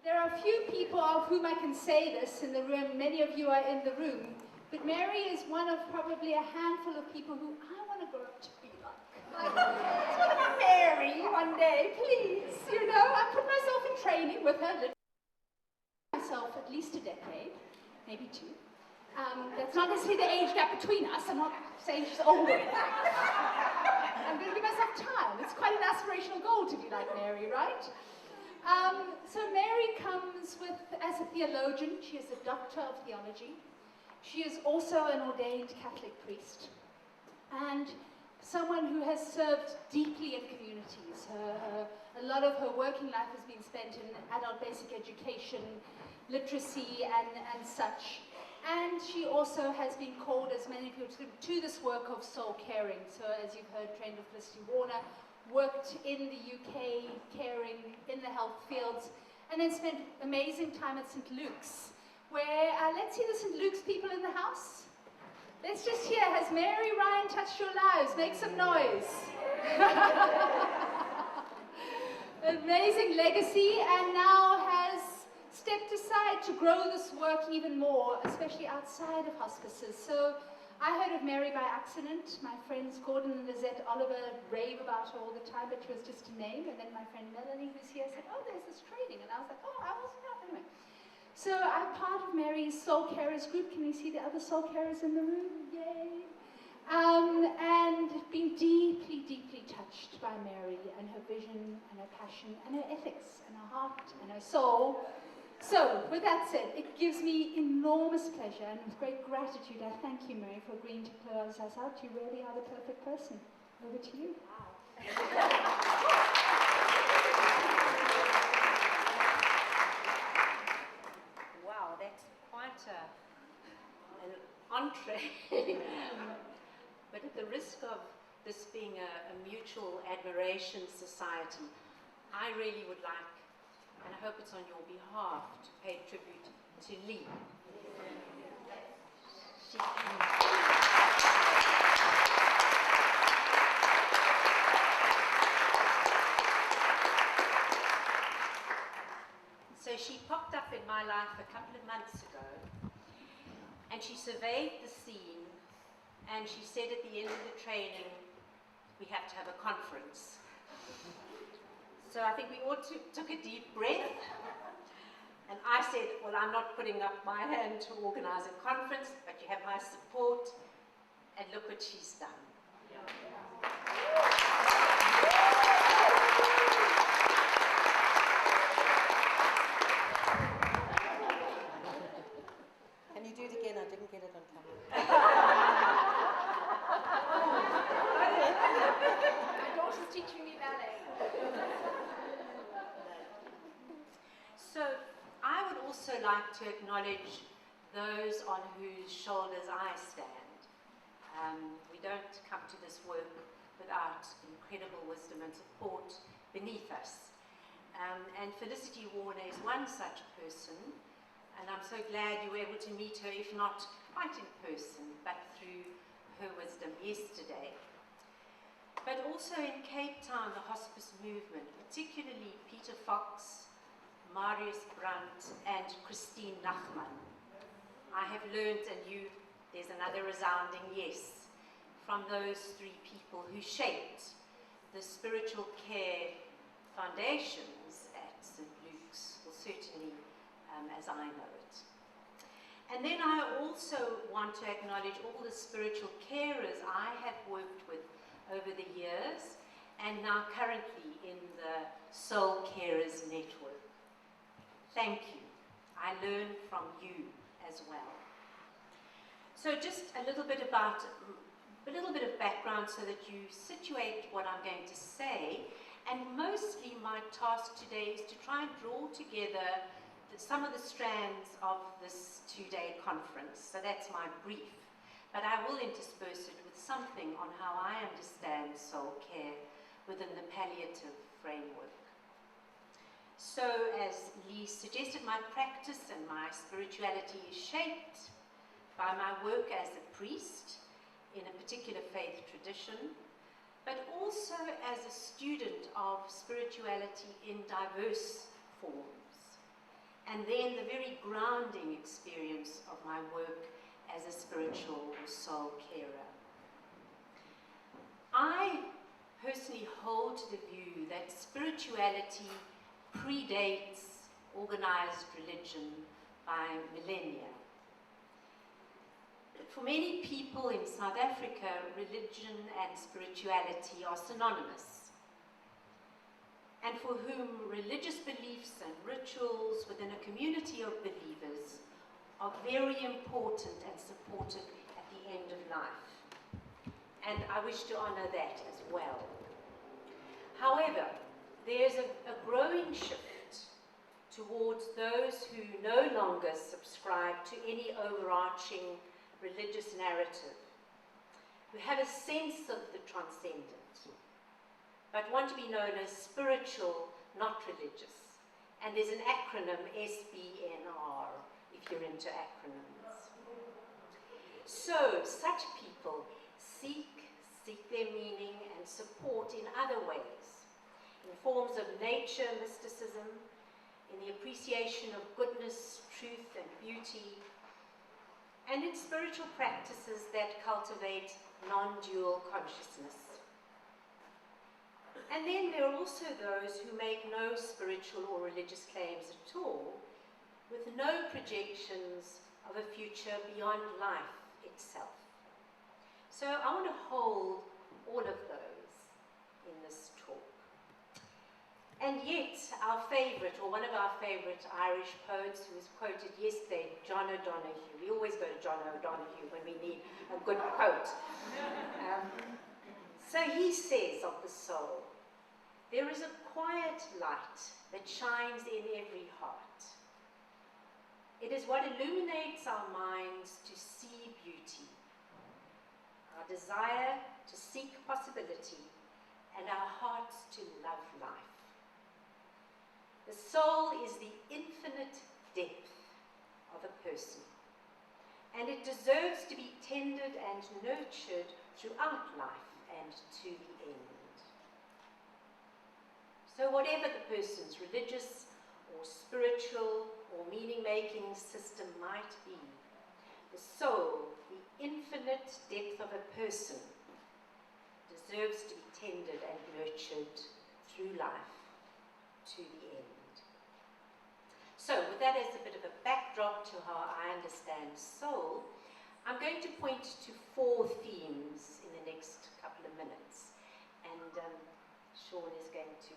There are few people of whom I can say this in the room. Many of you are in the room. But Mary is one of probably a handful of people who I want to grow up to be like. I want to be Mary one day, please. You know, I put myself in training with her. Myself at least a decade, maybe 2. That's not necessarily the age gap between us. I'm not saying she's older. I'm going to give myself time. It's quite an aspirational goal to be like Mary, right? So Mary comes with, as a theologian, she is a doctor of theology. She is also an ordained Catholic priest. And someone who has served deeply in communities. A lot of her working life has been spent in adult basic education, literacy, and such. And she also has been called, as many people, to this work of soul caring. So as you've heard, trained with Felicity Warner, worked in the UK, caring in the health fields, and then spent amazing time at St. Luke's, where, let's see the St. Luke's people in the house. Let's just hear, has Mary Ryan touched your lives? Make some noise. Amazing legacy, and now has stepped aside to grow this work even more, especially outside of hospices. So I heard of Mary by accident. My friends Gordon and Lizette Oliver rave about her all the time, but she was just a name. And then my friend Melanie, who's here, said, oh, there's this training. And I was like, oh, I wasn't out anyway. So I'm part of Mary's Soul Carers group. Can we see the other Soul Carers in the room? Yay. And been deeply, deeply touched by Mary and her vision and her passion and her ethics and her heart and her soul. So, with that said, it gives me enormous pleasure and with great gratitude, I thank you, Mary, for agreeing to close us out. You really are the perfect person. Over to you. Wow, that's quite an entree. But at the risk of this being a mutual admiration society, I really would like, and I hope it's on your behalf, to pay tribute to Leigh. So she popped up in my life a couple of months ago, and she surveyed the scene, and she said at the end of the training, we have to have a conference. So I think we all took a deep breath, and I said, well, I'm not putting up my hand to organize a conference, but you have my support, and look what she's done. Can you do it again? I didn't get it on camera. My daughter's teaching me ballet. So I would also like to acknowledge those on whose shoulders I stand. We don't come to this work without incredible wisdom and support beneath us. And Felicity Warner is one such person, and I'm so glad you were able to meet her, if not quite in person, but through her wisdom yesterday. But also in Cape Town, the hospice movement, particularly Peter Fox, Marius Brandt, and Christine Nachman. I have learned, and there's another resounding yes, from those 3 people who shaped the spiritual care foundations at St. Luke's, well, certainly as I know it. And then I also want to acknowledge all the spiritual carers I have worked with over the years, and now currently in the Soul Carers Network. Thank you. I learn from you as well. So just a little bit of background so that you situate what I'm going to say, and mostly my task today is to try and draw together some of the strands of this 2-day conference. So that's my brief, but I will intersperse it with something on how I understand soul care within the palliative framework. So as Leigh suggested, my practice and my spirituality is shaped by my work as a priest in a particular faith tradition, but also as a student of spirituality in diverse forms. and then the very grounding experience of my work as a spiritual or soul carer. I personally hold to the view that spirituality predates organized religion by millennia. For many people in South Africa, religion and spirituality are synonymous, and for whom religious beliefs and rituals within a community of believers are very important and supportive at the end of life. And I wish to honor that as well. However, there's a growing shift towards those who no longer subscribe to any overarching religious narrative, who have a sense of the transcendent, but want to be known as spiritual, not religious. And there's an acronym, SBNR, if you're into acronyms. So, such people seek their meaning and support in other ways, in forms of nature mysticism, in the appreciation of goodness, truth, and beauty, and in spiritual practices that cultivate non-dual consciousness. And then there are also those who make no spiritual or religious claims at all, with no projections of a future beyond life itself. So I want to hold all of those in this talk. And yet, our favourite, or one of our favourite Irish poets who was quoted yesterday, John O'Donoghue. We always go to John O'Donoghue when we need a good quote. So he says of the soul, "There is a quiet light that shines in every heart. It is what illuminates our minds to see beauty, our desire to seek possibility, and our hearts to love life. The soul is the infinite depth of a person, and it deserves to be tended and nurtured throughout life and to the end." So whatever the person's religious or spiritual or meaning-making system might be, the soul, the infinite depth of a person, deserves to be tended and nurtured through life to the end. So, with that as a bit of a backdrop to how I understand soul, I'm going to point to 4 themes in the next couple of minutes. And Sean is going to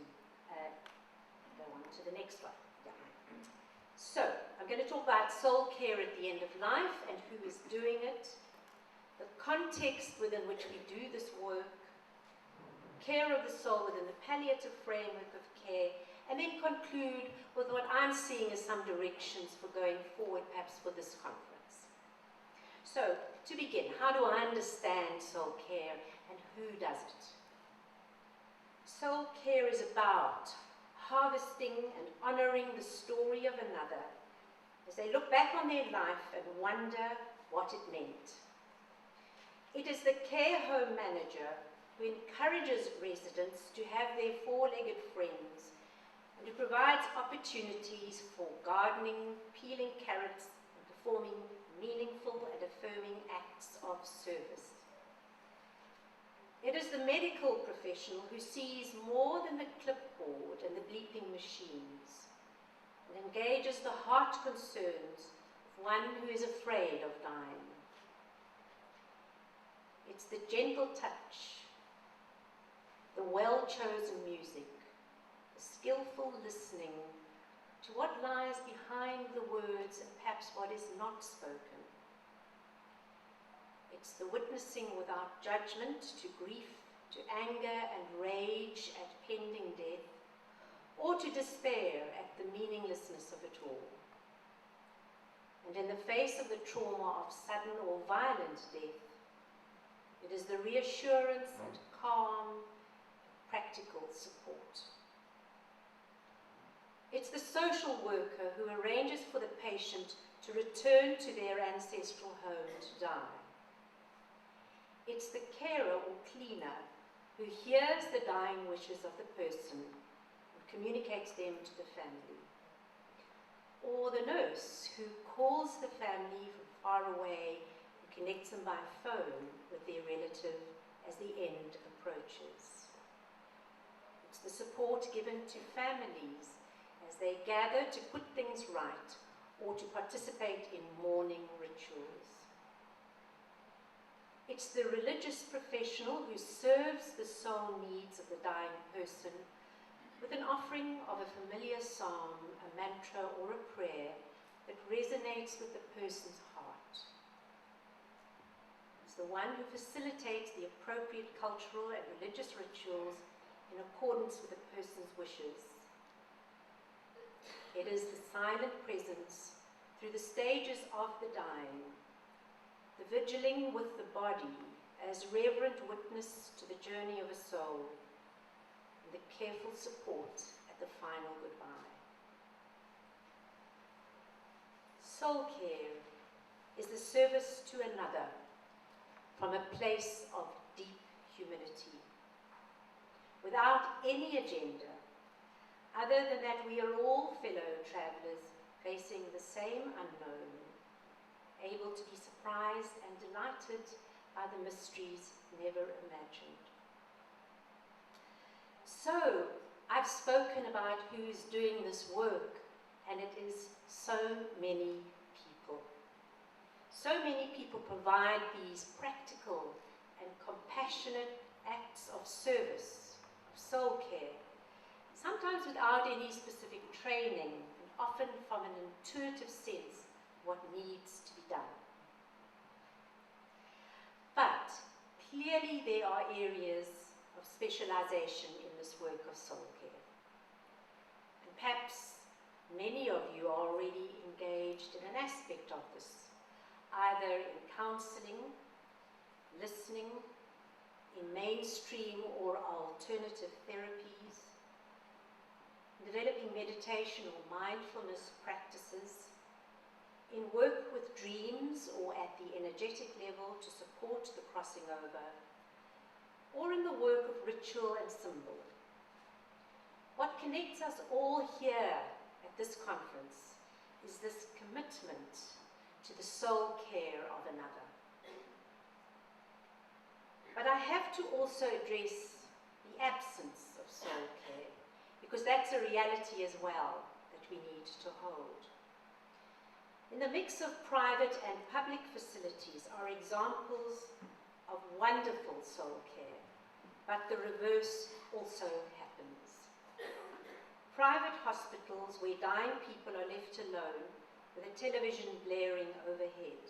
go on to the next one. Yeah. So, I'm going to talk about soul care at the end of life and who is doing it, the context within which we do this work, care of the soul within the palliative framework of care, and then conclude with what I'm seeing as some directions for going forward, perhaps for this conference. So, to begin, how do I understand soul care and who does it? Soul care is about harvesting and honouring the story of another as they look back on their life and wonder what it meant. It is the care home manager who encourages residents to have their 4-legged friends and who provides opportunities for gardening, peeling carrots, and performing meaningful and affirming acts of service. It is the medical professional who sees more than the clipboard and the bleeping machines and engages the heart concerns of one who is afraid of dying. It's the gentle touch, the well-chosen music, the skillful listening to what lies behind the words and perhaps what is not spoken. It's the witnessing without judgment to grief, to anger and rage at pending death, or to despair at the meaninglessness of it all. And in the face of the trauma of sudden or violent death, it is the reassurance and calm, practical support. It's the social worker who arranges for the patient to return to their ancestral home to die. It's the carer or cleaner who hears the dying wishes of the person and communicates them to the family. or the nurse who calls the family from far away and connects them by phone with their relative as the end approaches. It's the support given to families as they gather to put things right or to participate in mourning rituals. It's the religious professional who serves the soul needs of the dying person with an offering of a familiar psalm, a mantra, or a prayer that resonates with the person's heart. It's the one who facilitates the appropriate cultural and religious rituals in accordance with the person's wishes. It is the silent presence through the stages of the dying, the vigiling with the body as reverent witness to the journey of a soul, and the careful support at the final goodbye. Soul care is the service to another from a place of deep humility, without any agenda, other than that we are all fellow travelers facing the same unknown, able to be surprised and delighted by the mysteries never imagined. So, I've spoken about who's doing this work, and it is so many people. So many people provide these practical and compassionate acts of service, of soul care, sometimes without any specific training, and often from an intuitive sense of what needs to be done. But clearly there are areas of specialization in this work of soul care. And perhaps many of you are already engaged in an aspect of this, either in counseling, listening, in mainstream or alternative therapies, developing meditation or mindfulness practices, in work with dreams or at the energetic level to support the crossing over, or in the work of ritual and symbol. What connects us all here at this conference is this commitment to the soul care of another. But I have to also address the absence of soul care, because that's a reality as well that we need to hold. In the mix of private and public facilities are examples of wonderful soul care, but the reverse also happens. Private hospitals where dying people are left alone with a television blaring overhead.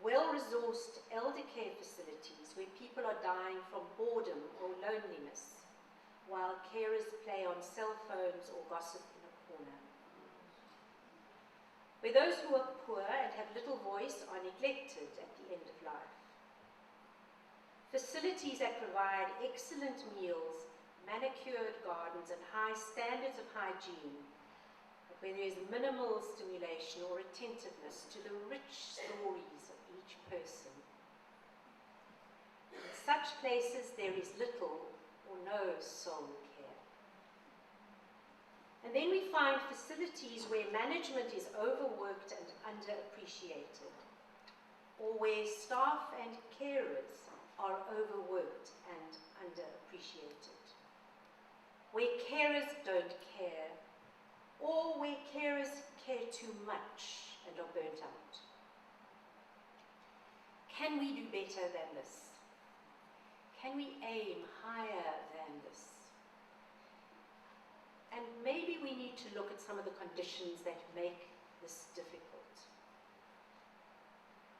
Well-resourced elder care facilities where people are dying from boredom or loneliness, while carers play on cell phones or gossip in a corner. Where those who are poor and have little voice are neglected at the end of life. Facilities that provide excellent meals, manicured gardens, and high standards of hygiene, but where there is minimal stimulation or attentiveness to the rich stories of each person. In such places there is little or no soul care. And then we find facilities where management is overworked and underappreciated, or where staff and carers are overworked and underappreciated, where carers don't care, or where carers care too much and are burnt out. Can we do better than this? Can we aim higher than this? And maybe we need to look at some of the conditions that make this difficult.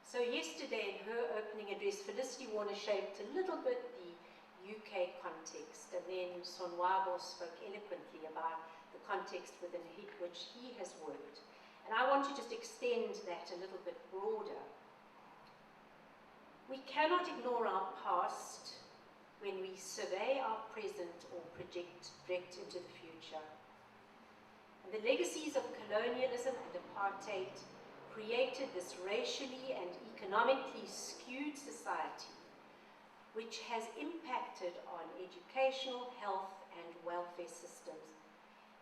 So yesterday in her opening address, Felicity Warner shaped a little bit the UK context, and then Sonwabo spoke eloquently about the context within which he has worked. And I want to just extend that a little bit broader. We cannot ignore our past when we survey our present or project into the future. And the legacies of colonialism and apartheid created this racially and economically skewed society, which has impacted on educational, health, and welfare systems,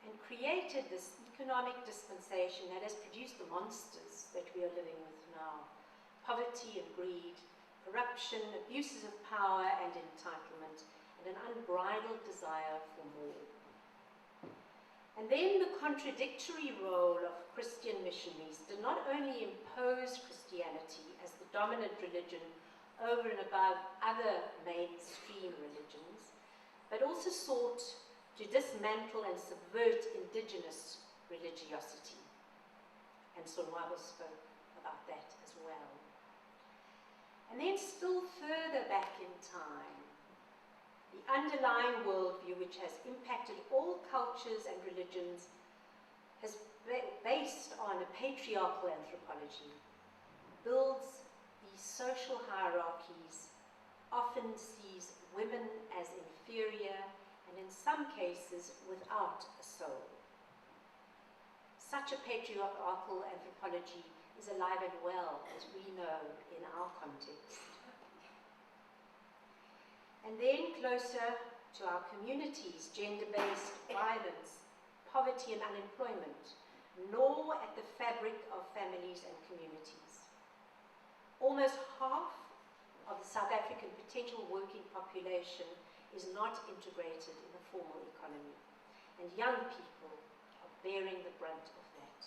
and created this economic dispensation that has produced the monsters that we are living with now. Poverty and greed, corruption, abuses of power and entitlement, and an unbridled desire for more. And then the contradictory role of Christian missionaries did not only impose Christianity as the dominant religion over and above other mainstream religions, but also sought to dismantle and subvert indigenous religiosity. And Soulfull spoke about that as well. And then still further back in time, the underlying worldview, which has impacted all cultures and religions, has based on a patriarchal anthropology, builds these social hierarchies, often sees women as inferior, and in some cases without a soul. Such a patriarchal anthropology is alive and well, as we know in our context. And then closer to our communities, gender-based violence, poverty and unemployment, gnaw at the fabric of families and communities. Almost half of the South African potential working population is not integrated in the formal economy, and young people are bearing the brunt of that.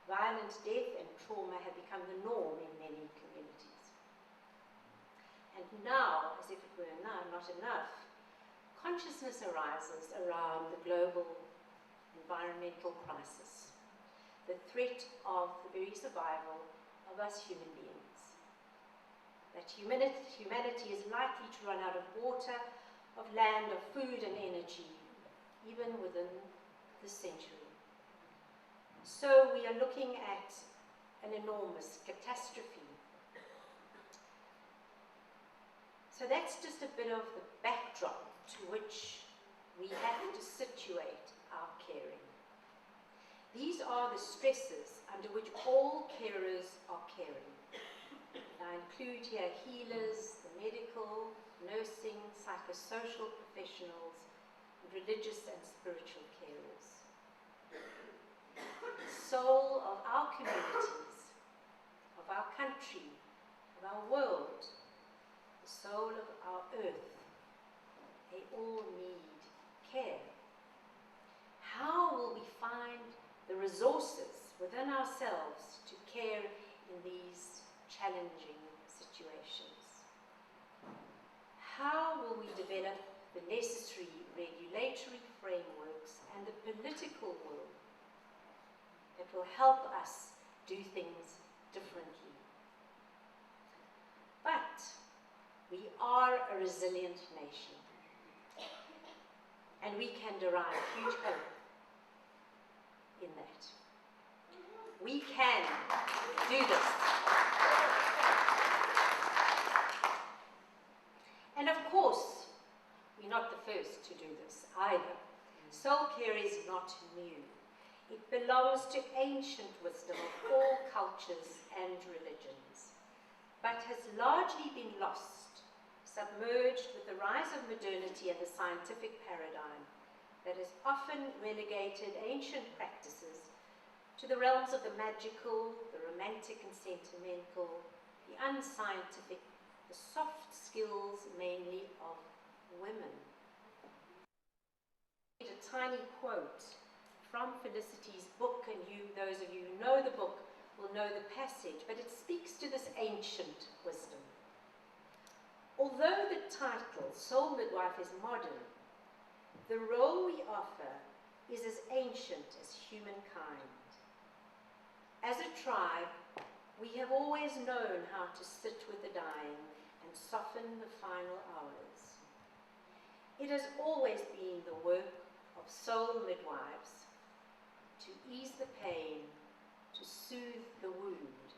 Violence, death and trauma have become the norm in many communities. And now, as if it were not enough, consciousness arises around the global environmental crisis, the threat of the very survival of us human beings. That humanity is likely to run out of water, of land, of food and energy, even within this century. So we are looking at an enormous catastrophe. So that's just a bit of the backdrop to which we have to situate our caring. These are the stresses under which all carers are caring. And I include here healers, the medical, nursing, psychosocial professionals, and religious and spiritual carers. The soul of our communities, of our country, of our world, the soul of our earth, they all need care. How will we find the resources within ourselves to care in these challenging situations? How will we develop the necessary regulatory frameworks and the political will that will help us do things differently? But we are a resilient nation, and we can derive huge hope in that. We can do this. And of course, we're not the first to do this either. Soul care is not new. It belongs to ancient wisdom of all cultures and religions, but has largely been lost, submerged with the rise of modernity and the scientific paradigm that has often relegated ancient practices to the realms of the magical, the romantic and sentimental, the unscientific, the soft skills mainly of women. A tiny quote from Felicity's book, and those of you who know the book will know the passage, but it speaks to this ancient wisdom. Although the title Soul Midwife is modern, the role we offer is as ancient as humankind. As a tribe, we have always known how to sit with the dying and soften the final hours. It has always been the work of soul midwives to ease the pain, to soothe the wound,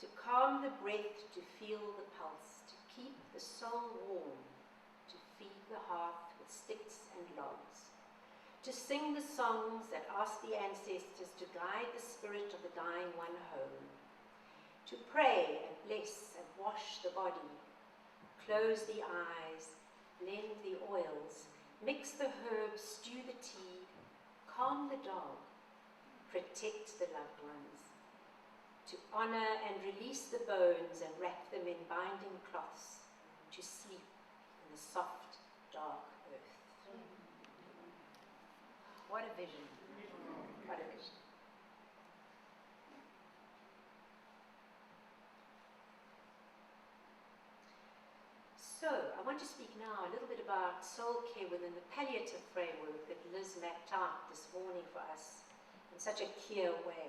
to calm the breath, to feel the pulse, to keep the soul warm, to feed the hearth with sticks and logs, to sing the songs that ask the ancestors to guide the spirit of the dying one home, to pray and bless and wash the body, close the eyes, blend the oils, mix the herbs, stew the tea, calm the dog, protect the loved ones, to honor and release the bones and wrap them in binding cloths, to sleep in the soft, dark earth. What a vision. What a vision. So, I want to speak now a little bit about soul care within the palliative framework that Liz mapped out this morning for us in such a clear way.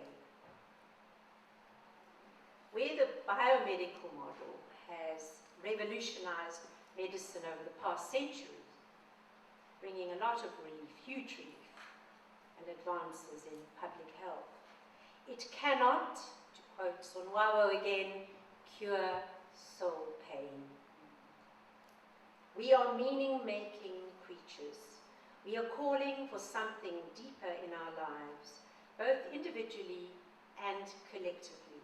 Where the biomedical model has revolutionized medicine over the past centuries, bringing a lot of relief, huge relief, and advances in public health, it cannot, to quote Soulfull again, cure soul pain. We are meaning-making creatures. We are calling for something deeper in our lives, both individually and collectively,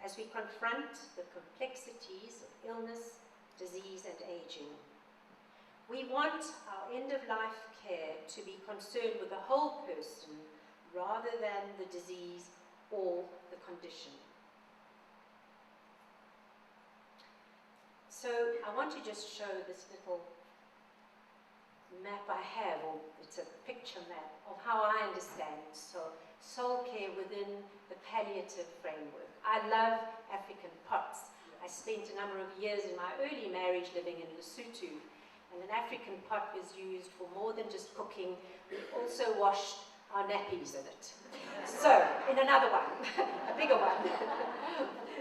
as we confront the complexities of illness, disease, and aging. We want our end-of-life care to be concerned with the whole person rather than the disease or the condition. So I want to just show this little map I have, or it's a picture map of how I understand soul care within the palliative framework. I love African pots. I spent a number of years in my early marriage living in Lesotho, and an African pot was used for more than just cooking. We also washed our nappies in it. So, in another one, a bigger one.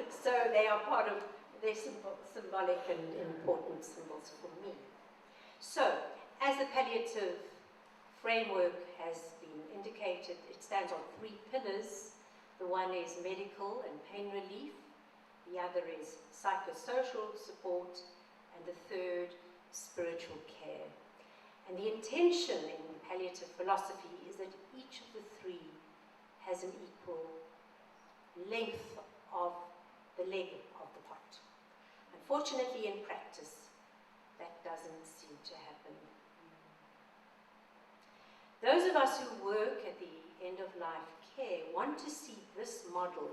So they are part of, they're symbolic and important symbols for me. So, as the palliative framework has been indicated, it stands on 3 pillars. The one is medical and pain relief, the other is psychosocial support, and the third, spiritual care. And the intention in palliative philosophy is that each of the 3 has an equal length of the leg of the pot. Unfortunately, in practice, that doesn't seem to happen. Those of us who work at the end-of-life care want to see this model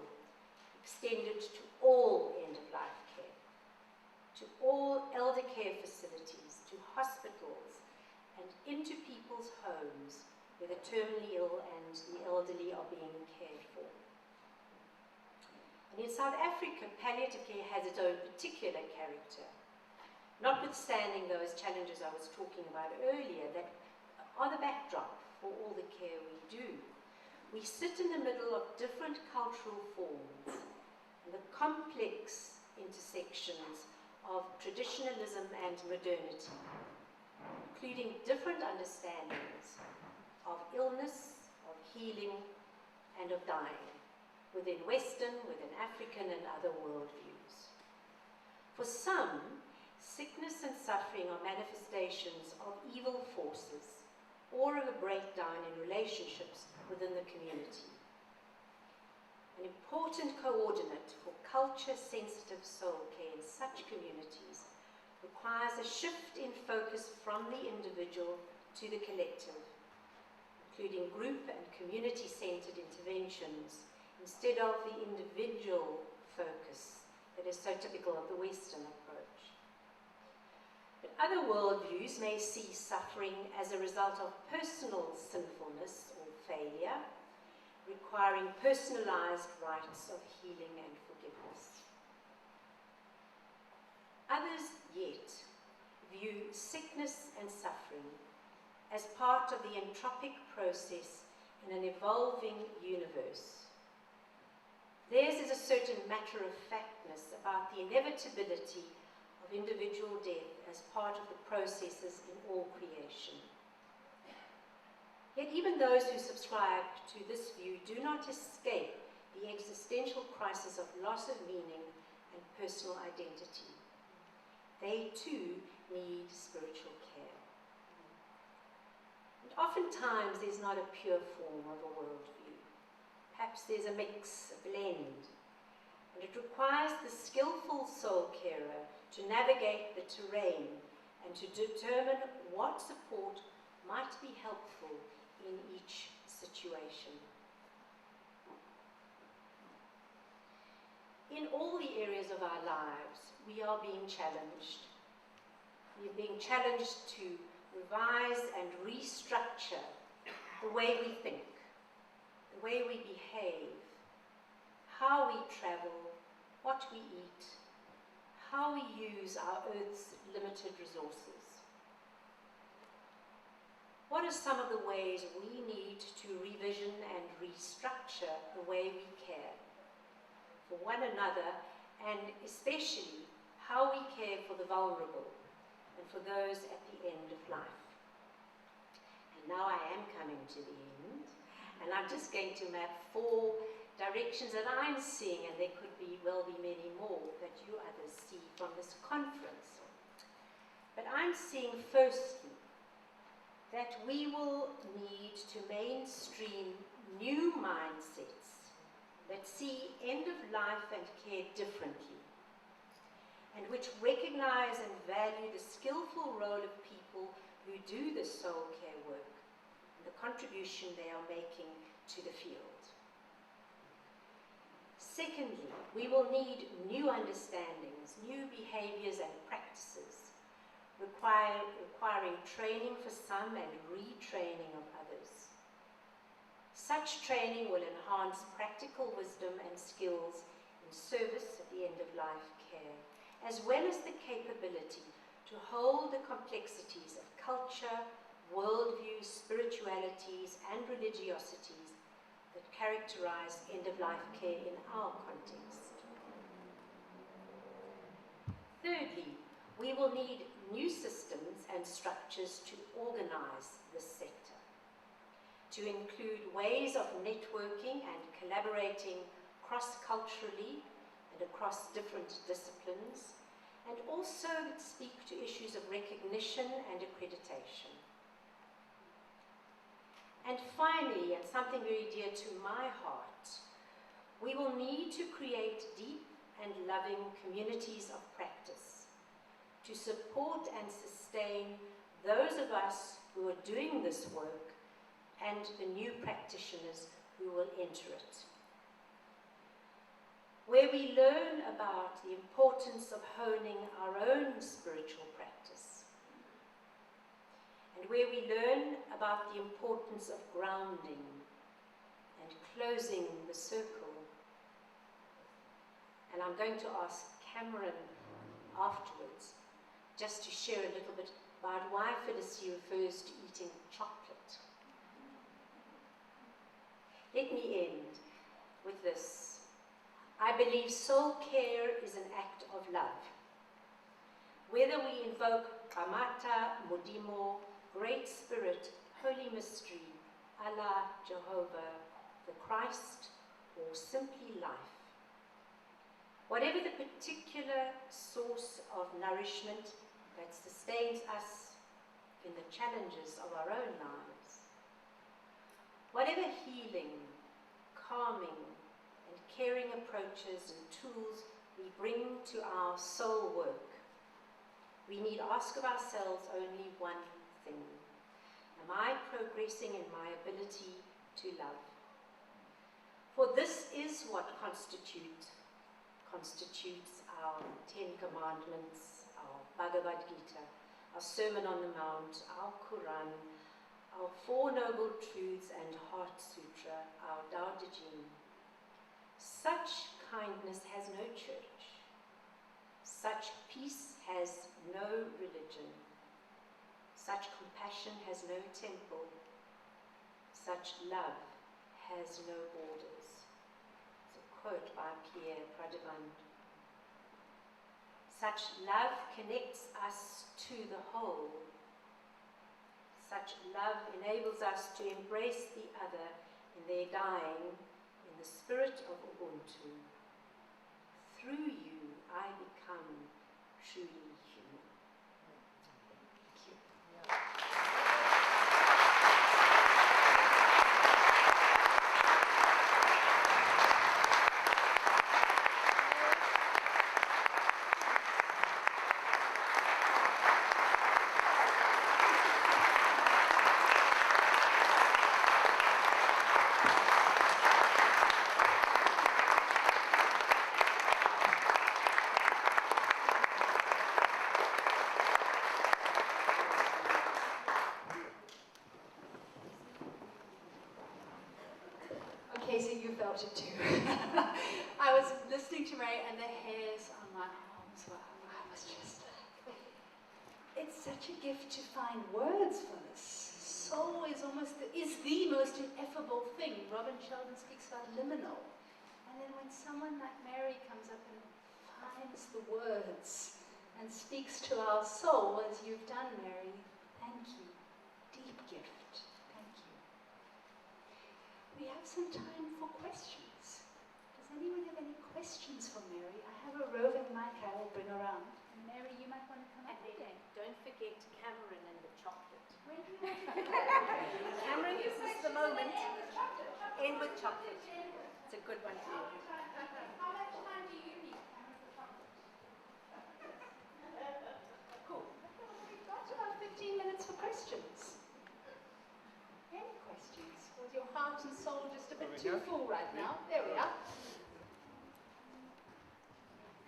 extended to all end-of-life care, to all elder care facilities, to hospitals, and into people's homes where the terminally ill and the elderly are being cared for. And in South Africa, palliative care has its own particular character, notwithstanding those challenges I was talking about earlier that are the backdrop for all the care we do. We sit in the middle of different cultural forms and the complex intersections of traditionalism and modernity, including different understandings of illness, of healing, and of dying, within Western, within African, and other worldviews. For some, sickness and suffering are manifestations of evil forces or of a breakdown in relationships within the community. An important coordinate for culture-sensitive soul care in such communities requires a shift in focus from the individual to the collective, including group and community-centered interventions instead of the individual focus that is so typical of the Western approach. But other worldviews may see suffering as a result of personal sinfulness or failure, requiring personalized rites of healing and forgiveness. Others yet view sickness and suffering as part of the entropic process in an evolving universe. Theirs is a certain matter-of-factness about the inevitability of individual death as part of the processes in all creation. Yet even those who subscribe to this view do not escape the existential crisis of loss of meaning and personal identity. They too need spiritual care. And oftentimes there's not a pure form of a worldview. Perhaps there's a mix, a blend, and it requires the skillful soul carer to navigate the terrain and to determine what support might be helpful in each situation. In all the areas of our lives, we are being challenged. We are being challenged to revise and restructure the way we think, the way we behave, how we travel, what we eat, how we use our Earth's limited resources. What are some of the ways we need to revision and restructure the way we care for one another, and especially how we care for the vulnerable and for those at the end of life? And now I am coming to the end, and I'm just going to map 4 directions that I'm seeing, and there could well be many more that you others see from this conference. But I'm seeing firstly that we will need to mainstream new mindsets that see end of life and care differently, and which recognize and value the skillful role of people who do the soul care work and the contribution they are making to the field. Secondly, we will need new understandings, new behaviors and practices, requiring training for some and retraining of others. Such training will enhance practical wisdom and skills in service at the end of life care, as well as the capability to hold the complexities of culture, worldviews, spiritualities and religiosities that characterize end-of-life care in our context. Thirdly, we will need new systems and structures to organize this sector, to include ways of networking and collaborating cross-culturally and across different disciplines, and also speak to issues of recognition and accreditation. And finally, and something very dear to my heart, we will need to create deep and loving communities of practice to support and sustain those of us who are doing this work and the new practitioners who will enter it, where we learn about the importance of honing our own spiritual practice, and where we learn about the importance of grounding and closing the circle. And I'm going to ask Cameron afterwards just to share a little bit about why Felicity refers to eating chocolate. Let me end with this. I believe soul care is an act of love. Whether we invoke Kamata, Modimo, Great Spirit, Holy Mystery, Allah, Jehovah, the Christ, or simply life. Whatever the particular source of nourishment that sustains us in the challenges of our own lives, whatever healing, calming, and caring approaches and tools we bring to our soul work, we need ask of ourselves only one thing. Am I progressing in my ability to love? For this is what constitutes our 10 Commandments, our Bhagavad Gita, our Sermon on the Mount, our Quran, our Four Noble Truths and Heart Sutra, our Tao Te Ching. Such kindness has no church. Such peace has no religion. Such compassion has no temple. Such love has no borders. It's a quote by Pierre Pradivand. Such love connects us to the whole. Such love enables us to embrace the other in their dying in the spirit of Ubuntu. Through you, I become truly human. Thank you. felt it too. I was listening to Mary and the hairs on my arms were, I was just like, it's such a gift to find words for this. Soul is the most ineffable thing. Robin Sheldon speaks about liminal. And then when someone like Mary comes up and finds the words and speaks to our soul, as you've done, Mary, thank you. Deep gift. Thank you. We have some time for questions. Does anyone have any questions for Mary? I have a roving mic I will bring around. And Mary, you might want to come up again. Don't forget Cameron and the chocolate. When do you want to come Cameron, this is the moment. End with chocolate. It's a good one for you. How much time do you need, Cameron, for chocolate? Cool. We've got about 15 minutes for questions. Any questions? Was your heart and soul just a bit too full right now? There we are.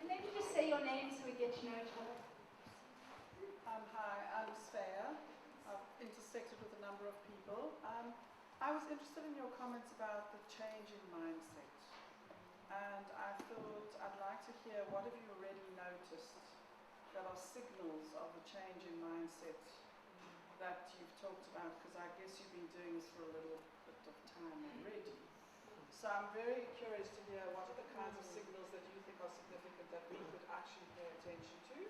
And maybe just say your name so we get to know each other. Hi, I'm Svea. I've intersected with a number of people. I was interested in your comments about the change in mindset. And I thought I'd like to hear, what have you already noticed that are signals of the change in mindset that you've talked about? Because I guess you've been doing this for a little bit of time already. So I'm very curious to hear what are the kinds of signals that you think are significant that we could actually pay attention to,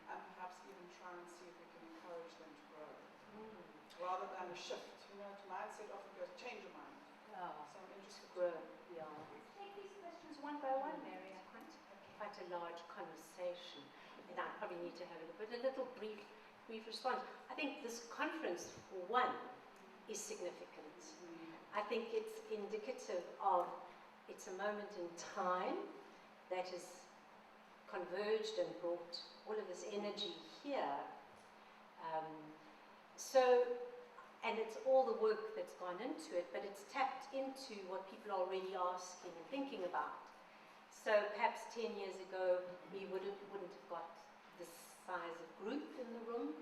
and perhaps even try and see if we can encourage them to grow, rather than a shift. You know, mindset often goes, change your mind. So I'm interested to Grow, yeah. Let's take these questions one by one, Mary. Quite a large conversation, and I probably need to have a little brief response. I think this conference, for one, is significant. I think it's indicative of, it's a moment in time that has converged and brought all of this energy here. And it's all the work that's gone into it, but it's tapped into what people are already asking and thinking about. So perhaps 10 years ago, we wouldn't have got this size of group in the room.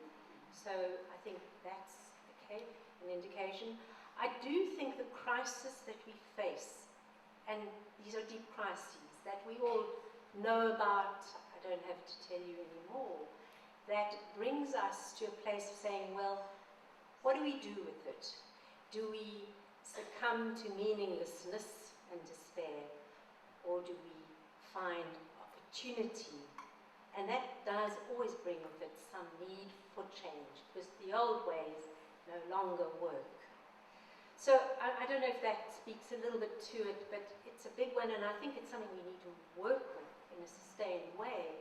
So I think that's okay, an indication. I do think the crisis that we face, and these are deep crises that we all know about, I don't have to tell you anymore, that brings us to a place of saying, well, what do we do with it? Do we succumb to meaninglessness and despair, or do we find opportunity? And that does always bring with it some need for change, because the old ways no longer work. So I don't know if that speaks a little bit to it, but it's a big one, and I think it's something we need to work with in a sustained way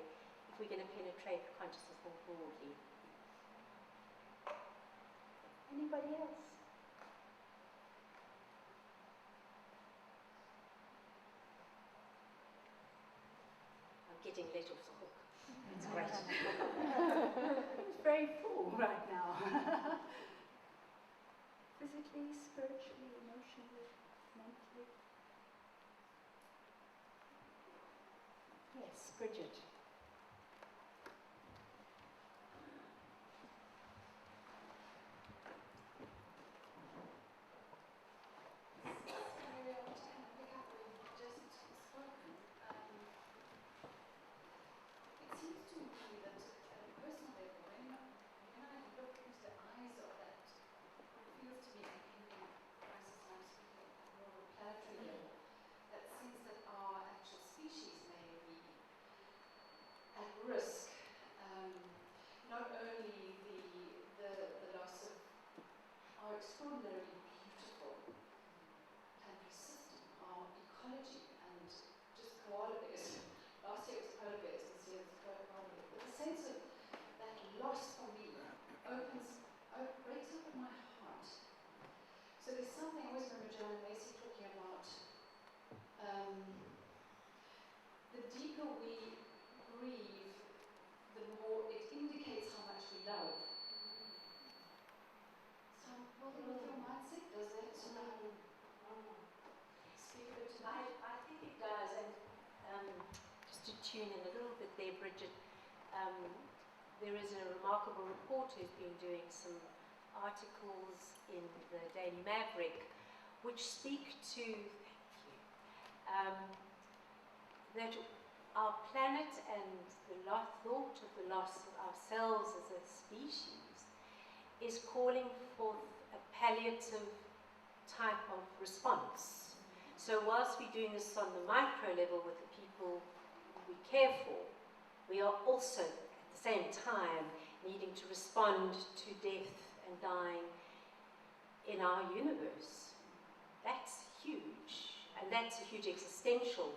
if we're going to penetrate consciousness more broadly. Anybody else? I'm getting let off the hook. It's great. It's very full right now. Physically, spiritually, emotionally, mentally. Yes, Bridget. Risk, not only the loss of our extraordinarily beautiful and persistent our ecology, and just koala bears. Last year it was polar bears, this year it's koala bears. But the sense of that loss for me breaks up my heart. So there's something, I always remember John and Macy talking about the deeper we grieve, the more it indicates how much we love. So, well, with your mindset, does that speak a bit to that? I think it does, and just to tune in a little bit there, Bridget, there is a remarkable reporter who's been doing some articles in the Daily Maverick which speak to, that our planet and the thought of the loss of ourselves as a species is calling forth a palliative type of response. So whilst we're doing this on the micro level with the people we care for, we are also at the same time needing to respond to death and dying in our universe. That's huge, and that's a huge existential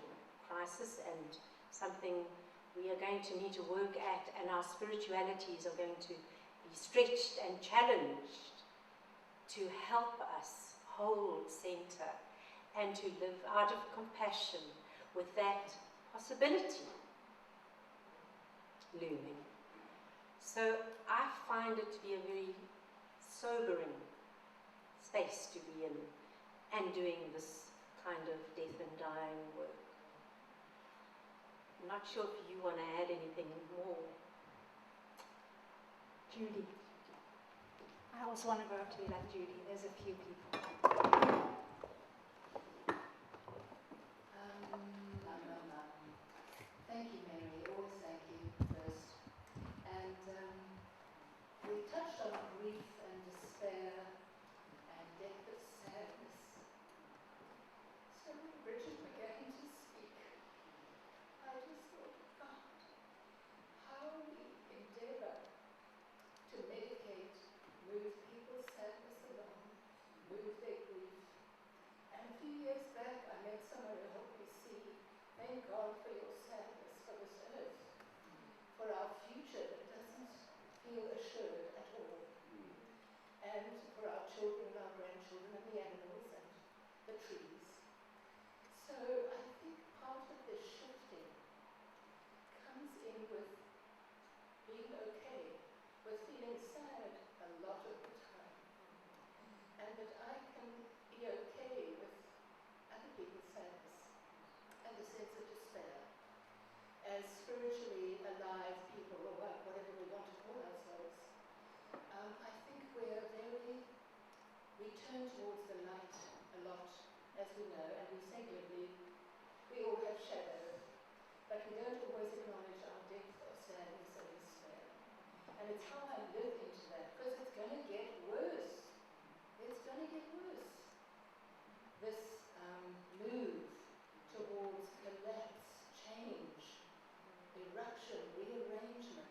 crisis and something we are going to need to work at, and our spiritualities are going to be stretched and challenged to help us hold center and to live out of compassion with that possibility looming. So I find it to be a very sobering space to be in and doing this kind of death and dying work. I'm not sure if you want to add anything more. Judy. I also want to go up to you like Judy. There's a few people. Thank you, Mary. Always thank you first. And we touched on grief and despair and depth of sadness. So when Bridget began to speak, I just thought, God, how we endeavour to medicate, move people's sadness along, move their grief. And a few years back, I met someone who helped me see, thank God for your sadness for this earth, for our future that doesn't feel assured at all, and for our children and our grandchildren and the animals and the trees. So I think part of this shifting comes in with being okay, with feeling sad a lot of the time, and that I can be okay with other people's sadness and a sense of despair. As spiritually alive people, or whatever we want to call ourselves, I think we turn towards the light a lot, as we know, and we say glibly, we all have shadow, but we don't always acknowledge our depth of sadness and despair. And it's how I live into that, because it's going to get worse. It's going to get worse. This move towards collapse, change, eruption, rearrangement.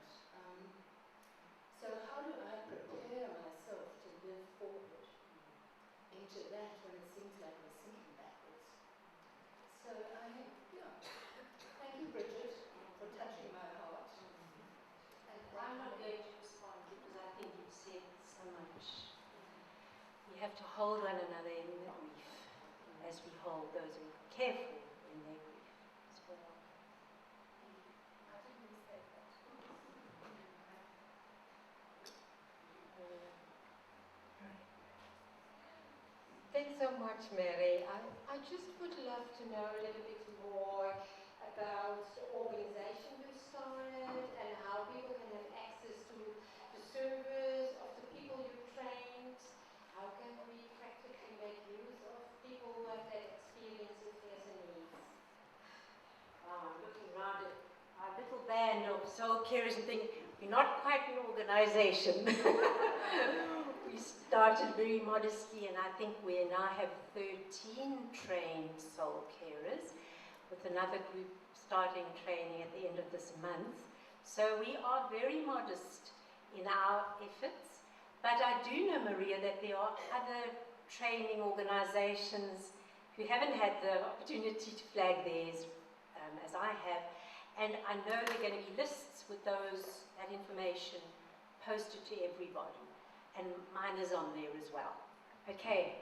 So how do I prepare myself to live forward into that when it seems like we're sinking backwards? So thank you, Bridget, for touching my heart. And I'm not going to respond because I think you've said so much. We have to hold one another in the grief as we hold those who are careful in their grief as well. I didn't say that. Thanks so much, Mary. I just would love to know a little bit more about the organization you started and how people can have access to the service of the people you trained. How can we practically make use of people who have that experience if there's a need? I'm looking around at our little band of soul carers and thinking, we're not quite an organization. We started very modestly, and I think we now have 13 trained soul carers, with another group starting training at the end of this month. So we are very modest in our efforts, but I do know, Maria, that there are other training organizations who haven't had the opportunity to flag theirs as I have, and I know there are going to be lists with that information posted to everybody. And mine is on there as well. Okay,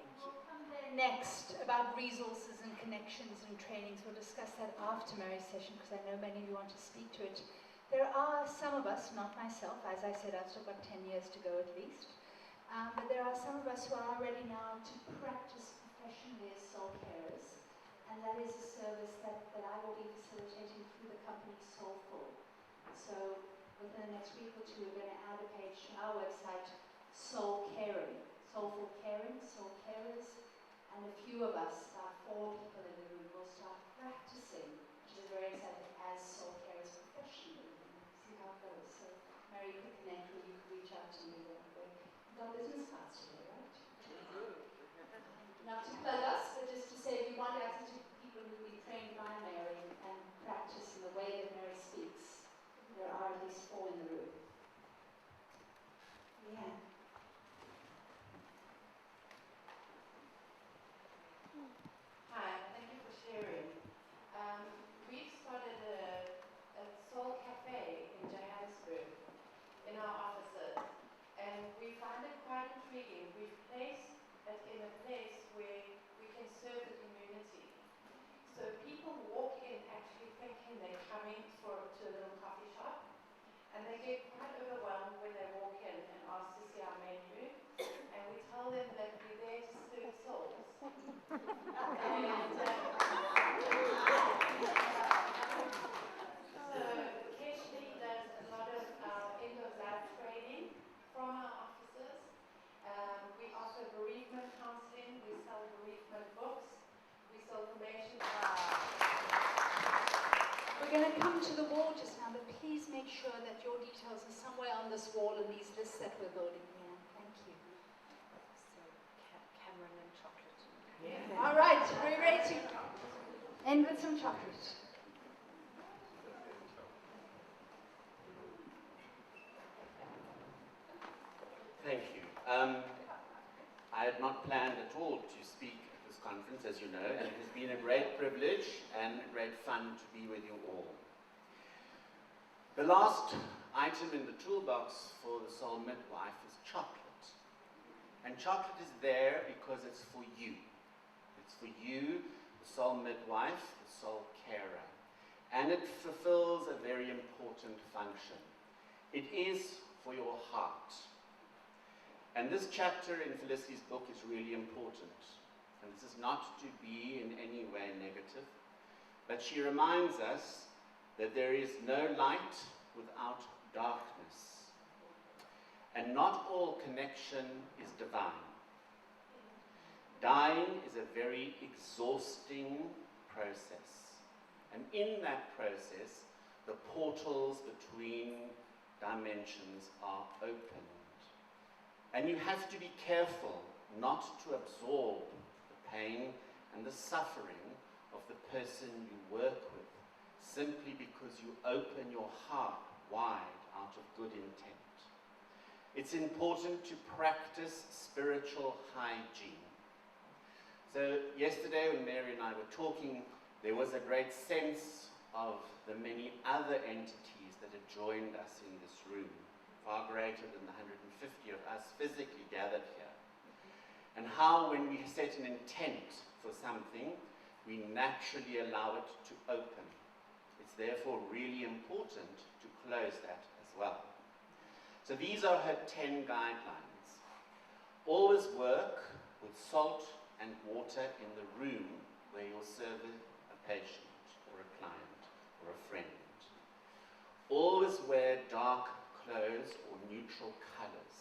thank you. We'll come there next about resources and connections and trainings. We'll discuss that after Mary's session because I know many of you want to speak to it. There are some of us, not myself, as I said, I've still got 10 years to go at least, but there are some of us who are ready now to practice professionally as soul carers, and that is a service that I will be facilitating through the company Soulfull. So within the next week or two, we're going to add a page to our website, Soul Caring, Soulful Caring, Soul Carers, And a few of us, about 4 people in the room, will start practicing, which is very exciting, as soul carers professionally. See how it goes. So, Mary, you could connect with you, could reach out to me. We've got business cards today, right? Not to plug us, but just to say we want access to people who've been trained by Mary and practice in the way that Mary speaks. There are at least 4 in the room. Yeah. Hi, thank you for sharing. We've started a soul cafe in Johannesburg in our offices, and we find it quite intriguing. We've placed it in a place where we can serve the community. So people walk in actually thinking they're coming to a little coffee shop, and they get quite overwhelmed when they walk in and ask to see our menu, and we tell them that we're there to serve souls. And so Keshli does a lot of our end of life training from our offices. We offer bereavement counseling, we sell bereavement books, we sell formation. We're going to come to the wall just now, but please make sure that your details are somewhere on this wall in these lists that we're building here. Thank you. So, Cameron and chocolate. Yeah. All right, we're ready to end with some chocolate. Thank you. I had not planned at all to speak at this conference, as you know, and it has been a great privilege and great fun to be with you all. The last item in the toolbox for the soul midwife is chocolate. And chocolate is there because it's for you. It's for you, the soul midwife, the soul carer. And it fulfills a very important function. It is for your heart. And this chapter in Felicity's book is really important. And this is not to be in any way negative, but she reminds us that there is no light without darkness. And not all connection is divine. Dying is a very exhausting process. And in that process, the portals between dimensions are opened. And you have to be careful not to absorb the pain and the suffering of the person you work with, simply because you open your heart wide out of good intent. It's important to practice spiritual hygiene. So yesterday when Mary and I were talking, there was a great sense of the many other entities that had joined us in this room, far greater than the 150 of us physically gathered here. And how when we set an intent for something, we naturally allow it to open. It's therefore really important to close that as well. So these are her 10 guidelines. Always work with salt and water in the room where you're serving a patient or a client or a friend. Always wear dark clothes or neutral colors.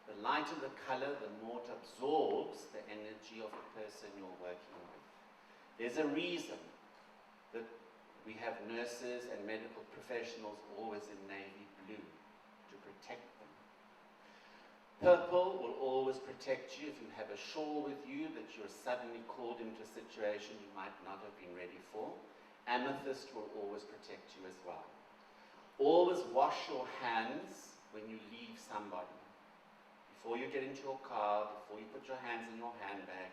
The lighter the color, the more it absorbs the energy of the person you're working with. There's a reason that we have nurses and medical professionals always in navy blue to protect them. Purple will always protect you if you have a shawl with you that you're suddenly called into a situation you might not have been ready for. Amethyst will always protect you as well. Always wash your hands when you leave somebody. Before you get into your car, before you put your hands in your handbag,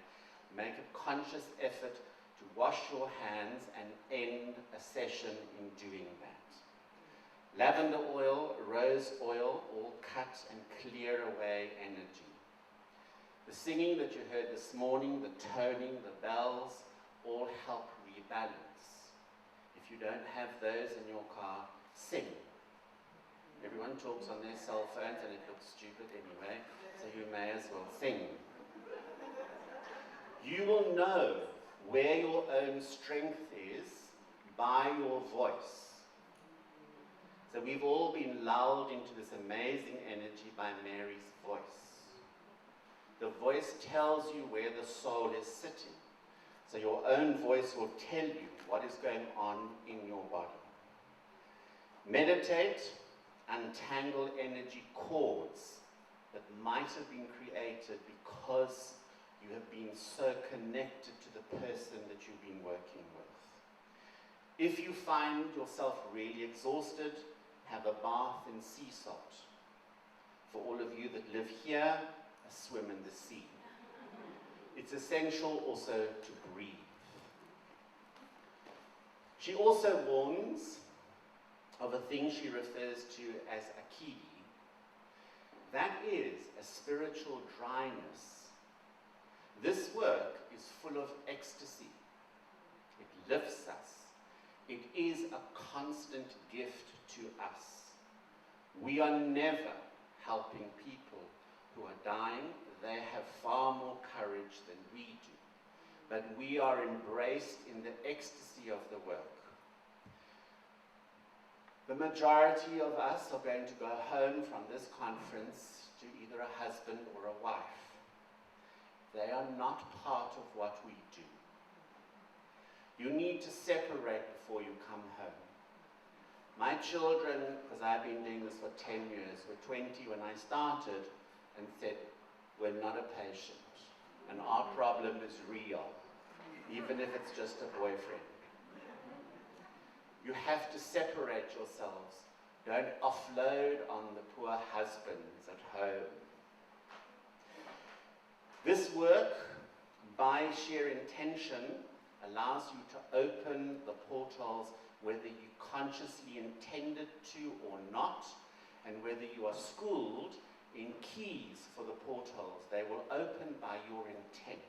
make a conscious effort to wash your hands and end a session in doing that. Lavender oil, rose oil, all cut and clear away energy. The singing that you heard this morning, the toning, the bells, all help rebalance. If you don't have those in your car, sing. Everyone talks on their cell phones and it looks stupid anyway, so you may as well sing. You will know where your own strength is by your voice. So we've all been lulled into this amazing energy by Mary's voice. the voice tells you where the soul is sitting. So your own voice will tell you what is going on in your body. Meditate, untangle energy cords that might have been created because you have been so connected to the person that you've been working with. If you find yourself really exhausted, have a bath in sea salt. For all of you that live here, a swim in the sea. It's essential also to breathe. She also warns of a thing she refers to as akidi. That is a spiritual dryness. This work is full of ecstasy. It lifts us. It is a constant gift to us. We are never helping people who are dying. They have far more courage than we do. But we are embraced in the ecstasy of the work. The majority of us are going to go home from this conference to either a husband or a wife. They are not part of what we do. You need to separate before you come home. My children, because I've been doing this for 10 years, were 20 when I started and said, we're not a patient and our problem is real, even if it's just a boyfriend. You have to separate yourselves. Don't offload on the poor husbands at home. This work, by sheer intention, allows you to open the portals whether you consciously intended to or not, and whether you are schooled in keys for the portals. They will open by your intent.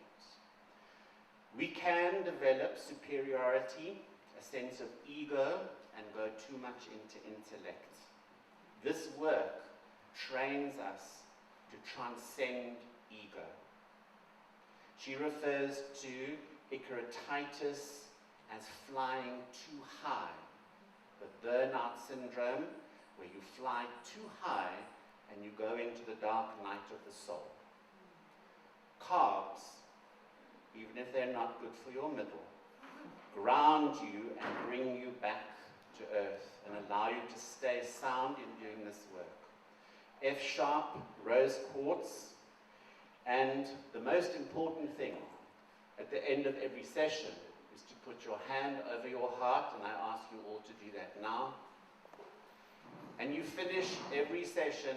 We can develop superiority, a sense of ego, and go too much into intellect. This work trains us to transcend ego. She refers to Icaratitis as flying too high, the burnout syndrome, where you fly too high and you go into the dark night of the soul. Carbs, even if they're not good for your middle, ground you and bring you back to earth and allow you to stay sound in doing this work. F-sharp, rose quartz, and the most important thing at the end of every session is to put your hand over your heart, and I ask you all to do that now. And you finish every session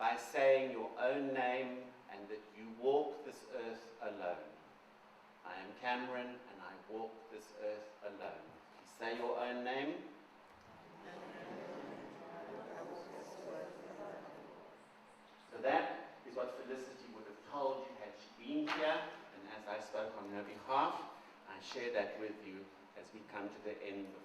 by saying your own name and that you walk this earth alone. I am Cameron and I walk this earth alone. You say your own name. So that is what Felicity would have told you had she been here, and as I spoke on her behalf, I share that with you as we come to the end of